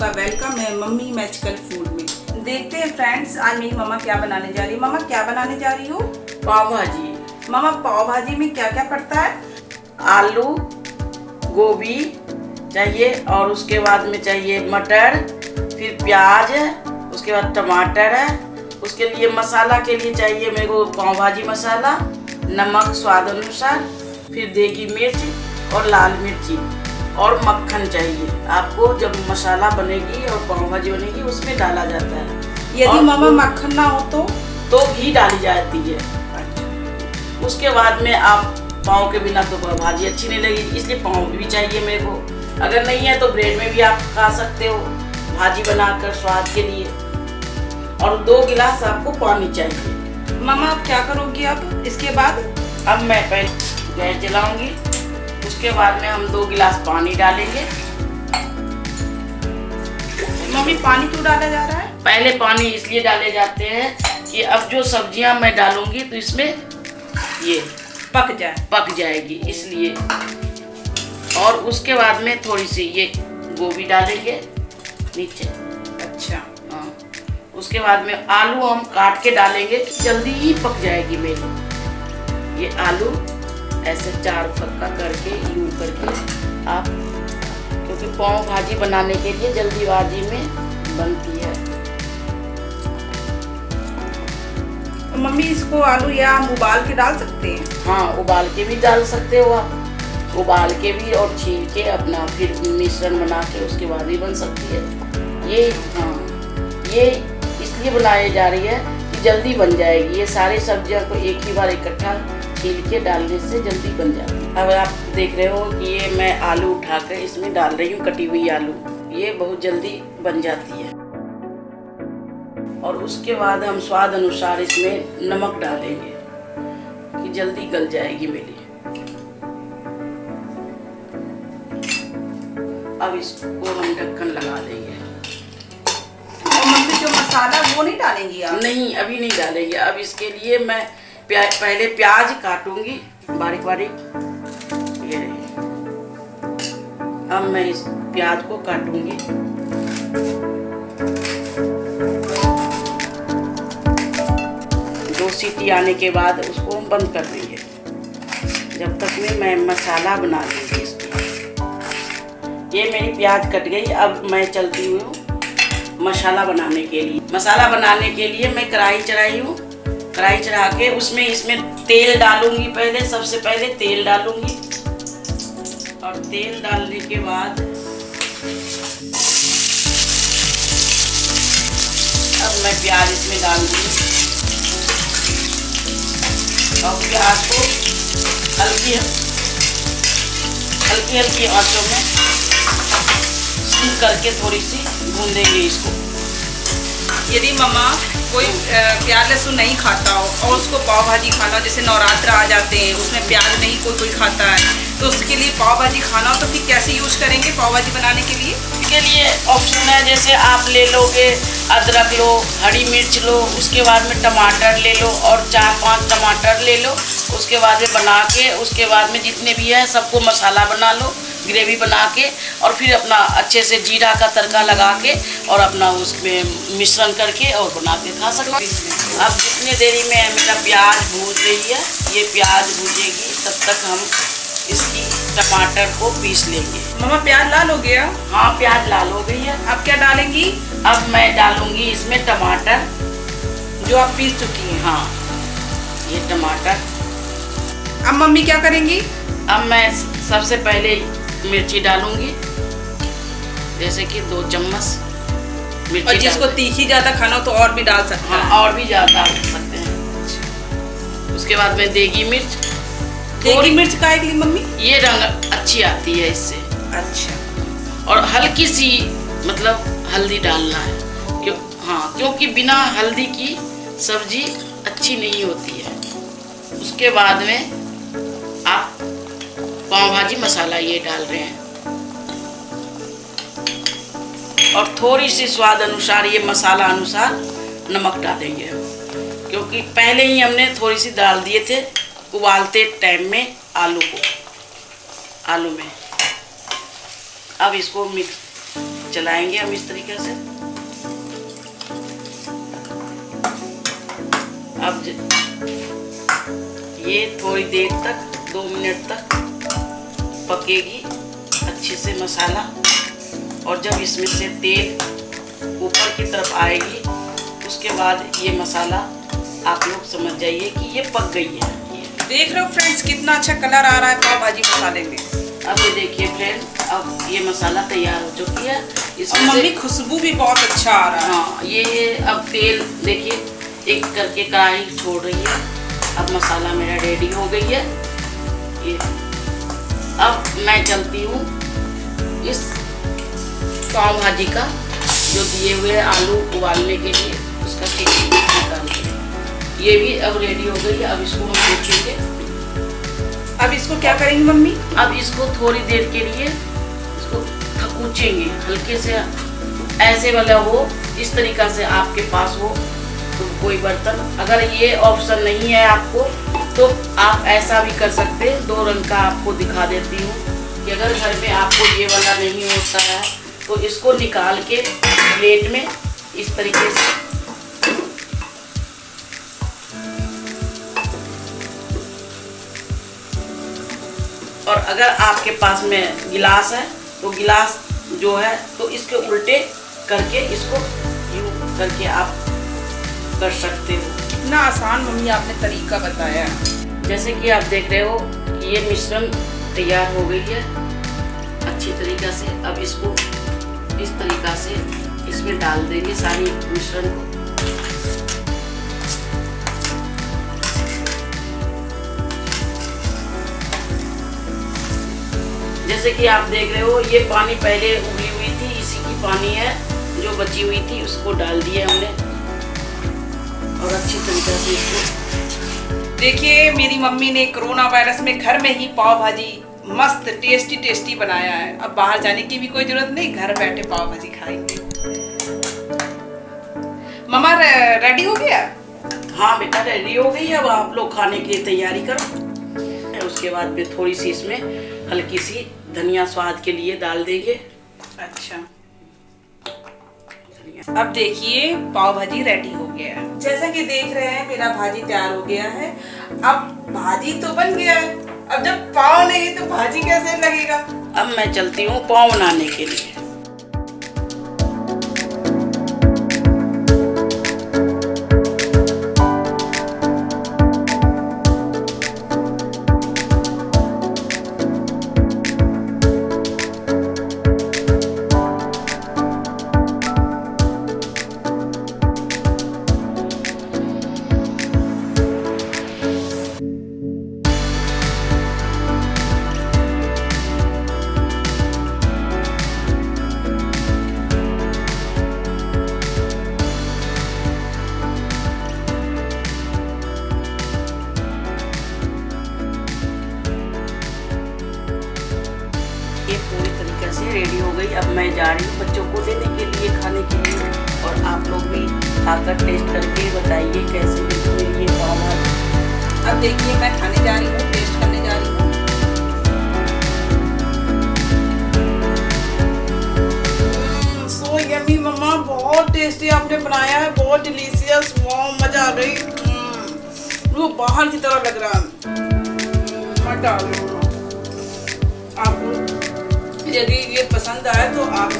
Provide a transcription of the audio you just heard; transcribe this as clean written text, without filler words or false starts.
आपका वेलकम है mummy magical food में। देखते हैं फ्रेंड्स, आज मेरी मम्मा क्या बनाने जा रही है। मम्मा क्या बनाने जा रही हो? पाव भाजी। मम्मा पाव भाजी में क्या क्या पड़ता है? आलू, गोभी चाहिए और उसके बाद में चाहिए मटर, फिर प्याज, उसके बाद टमाटर है। उसके लिए मसाला के लिए चाहिए मेरे को पाव भाजी मसाला, नमक स्वाद अनुसार, फिर देगी मिर्च और लाल मिर्ची और मक्खन चाहिए। आपको जब मसाला बनेगी और पाव भाजी बनेगी उसमें डाला जाता है। यदि मम्मा मक्खन ना हो तो घी डाली जाती है। उसके बाद में आप पाव के बिना तो भाजी अच्छी नहीं लगेगी, इसलिए पाव भी चाहिए मेरे को। अगर नहीं है तो ब्रेड में भी आप खा सकते हो भाजी बनाकर स्वाद के लिए। और 2 गिलास आपको पानी चाहिए। मम्मा आप क्या करोगी अब इसके बाद? अब मैं पहले गैस जलाऊंगी, उसके बाद में हम 2 गिलास पानी डालेंगे। मम्मी पानी क्यों डाला जा रहा है? पहले पानी इसलिए डाले जाते हैं कि अब जो सब्जियां मैं डालूंगी तो इसमें ये पक जाएगी, इसलिए। और उसके बाद में थोड़ी सी ये गोभी डालेंगे नीचे। अच्छा। हाँ, उसके बाद में आलू हम काट के डालेंगे, जल्दी ही पक जाएगी मेरी। ये आलू ऐसे 4 फक्का करके यूं करके आप, क्योंकि पाव भाजी बनाने के लिए जल्दीबाजी में बनती है। मम्मी इसको आलू या हम उबाल के डाल सकते हैं? हाँ, उबाल के भी डाल सकते हो आप, उबाल के भी और छील के अपना फिर मिश्रण बना के उसके बाद भी बन सकती है ये। हाँ, ये इसलिए बनाई जा रही है कि जल्दी बन जाएगी। ये सारी सब्जियों को एक ही बार इकट्ठा छील के डालने से जल्दी बन जाती है। अब आप देख रहे हो कि ये मैं आलू उठाकर इसमें डाल रही हूँ, कटी हुई आलू। ये बहुत जल्दी बन जाती है। और उसके बाद हम स्वाद अनुसार इसमें नमक डालेंगे कि जल्दी गल जाएगी मेरी। अब इसको हम ढक्कन लगा देंगे। और मम्मी जो मसाला वो नहीं डालेंगी आप? नहीं, अभी नहीं डालेंगे। अब इसके लिए मैं पहले प्याज काटूंगी बारीक बारीक। ये रही। अब मैं इस प्याज को काटूंगी। दो सीटी आने के बाद उसको हम बंद कर देंगे। जब तक में मैं मसाला बना दूंगी इसकी। ये मेरी प्याज कट गई। अब मैं चलती हूँ मसाला बनाने के लिए। मसाला बनाने के लिए मैं कढ़ाई चढ़ाई हूँ। कढ़ाई चढ़ा के इसमें तेल डालूंगी। पहले सबसे पहले तेल डालूंगी और तेल डालने के बाद अब मैं प्याज इसमें डाल दूंगी और प्याज को हल्की हल्की आंचों में करके थोड़ी सी भूनेंगे इसको। यदि मम्मा कोई प्याज लहसुन नहीं खाता हो और उसको पाव भाजी खाना हो, जैसे नवरात्र आ जाते हैं उसमें प्याज नहीं कोई खाता है, तो उसके लिए पाव भाजी खाना हो तो फिर कैसे यूज करेंगे पाव भाजी बनाने के लिए? इसके लिए ऑप्शन है, जैसे आप ले लोगे अदरक लो, हरी मिर्च लो, उसके बाद में टमाटर ले लो और 4-5 टमाटर ले लो। उसके बाद में बना के उसके बाद में जितने भी है सबको मसाला बना लो, ग्रेवी बना के, और फिर अपना अच्छे से जीरा का तड़का लगा के और अपना उसमें मिश्रण करके और बना के खा सकते हो। अब जितनी देरी में मेरा प्याज भून रही है, ये प्याज भूनेगी तब तक हम इसकी टमाटर को पीस लेंगे। मम्मा प्याज लाल हो गया? हाँ, प्याज लाल हो गई है। अब क्या डालेंगी? अब मैं डालूंगी इसमें टमाटर जो आप पीस चुकी हैं। हाँ, ये टमाटर। अब मम्मी क्या करेंगी? अब मैं सबसे पहले मिर्ची डालूंगी, जैसे कि 2 चम्मच मिर्ची। और जिसको तीखी ज्यादा खाना हो तो और भी डाल सकते हैं। हाँ, और भी ज्यादा डाल सकते हैं। उसके बाद में देगी मिर्च। देगी मिर्च का एक मम्मी? ये रंग अच्छी आती है इससे। अच्छा। और हल्की सी मतलब हल्दी डालना है, क्योंकि बिना हल्दी की सब्जी अच्छी नहीं होती है। उसके बाद में आप पाव भाजी मसाला ये डाल रहे हैं और थोड़ी सी स्वाद अनुसार, ये मसाला अनुसार नमक डालेंगे, क्योंकि पहले ही हमने थोड़ी सी डाल दिए थे उबालते टाइम में आलू में। अब इसको मिक्स चलाएंगे हम इस तरीके से। अब ये थोड़ी देर तक 2 मिनट तक पकेगी अच्छे से मसाला, और जब इसमें से तेल ऊपर की तरफ आएगी उसके बाद ये मसाला आप लोग समझ जाइए कि ये पक गई है। देख रहे हो फ्रेंड्स कितना अच्छा कलर आ रहा है पाव भाजी मसाले में। अब ये देखिए फ्रेंड, अब ये मसाला तैयार हो चुकी है। इसमें मम्मी खुशबू भी बहुत अच्छा आ रहा है। हाँ, ये अब तेल देखिए एक करके कढ़ाई छोड़ रही है। अब मसाला मेरा रेडी हो गई है। ये अब मैं चलती हूँ इस पाव भाजी का जो दिए हुए आलू उबालने के लिए उसका टिक्की निकाल के, ये भी अब रेडी हो गई है। अब इसको हम देखेंगे। अब इसको क्या करेंगे मम्मी? अब इसको थोड़ी देर के लिए इसको थकूचेंगे हल्के से, ऐसे वाला हो, इस तरीका से आपके पास हो तो कोई बर्तन। अगर ये ऑप्शन नहीं है आपको तो आप ऐसा भी कर सकते हैं। 2 रंग का आपको दिखा देती हूँ कि अगर घर में आपको ये वाला नहीं होता है तो इसको निकाल के प्लेट में इस तरीके से और अगर आपके पास में गिलास है तो गिलास जो है तो इसके उल्टे करके इसको यूं करके आप कर सकते हो। कितना आसान मम्मी आपने तरीका बताया। जैसे कि आप देख रहे हो कि ये मिश्रण तैयार हो गई है अच्छी तरीक़ा से। अब इसको इस तरीक़ा से इसमें डाल देंगे सारी मिश्रण को। जैसे कि आप देख रहे हो ये पानी पहले उबली हुई थी, इसी की पानी है जो बची हुई थी उसको डाल दिया हमने और अच्छी तरीके से इसको। देखिए मेरी मम्मी ने कोरोना वायरस में घर में ही पाव भाजी मस्त टेस्टी बनाया है। अब बाहर जाने की भी कोई जरूरत नहीं, घर बैठे पाव भाजी खाएंगे। मम्मा रेडी हो गया? हाँ बेटा रेडी हो गई। अब आप लोग खाने की तैयारी करो। उसके बाद में थोड़ी सी इसमें हल्की सी धनिया स्वाद के लिए डाल देंगे। अच्छा, अब देखिए पाव भाजी रेडी हो गया है। जैसा कि देख रहे हैं मेरा भाजी तैयार हो गया है। अब भाजी तो बन गया है, अब जब पाव नहीं तो भाजी कैसे लगेगा? अब मैं चलती हूँ पाव बनाने के लिए। पूरी तरीके से रेडी हो गई। अब मैं जा रही हूँ बच्चों को देने के लिए खाने के लिए, और आप लोग भी खाकर टेस्ट करके बताइए कैसे मेरी ये पाव भाजी। अब देखिए मैं खाने जा रही हूँ, टेस्ट करने जा रही हूँ। सो यम्मी मम्मा, बहुत टेस्टी आपने बनाया है, बहुत डिलीशियस। वाह मजा आ गई। वो बाहर की तरह लग रहा है। मैं डाल रही हूँ। आपको यदि ये पसंद आए तो आप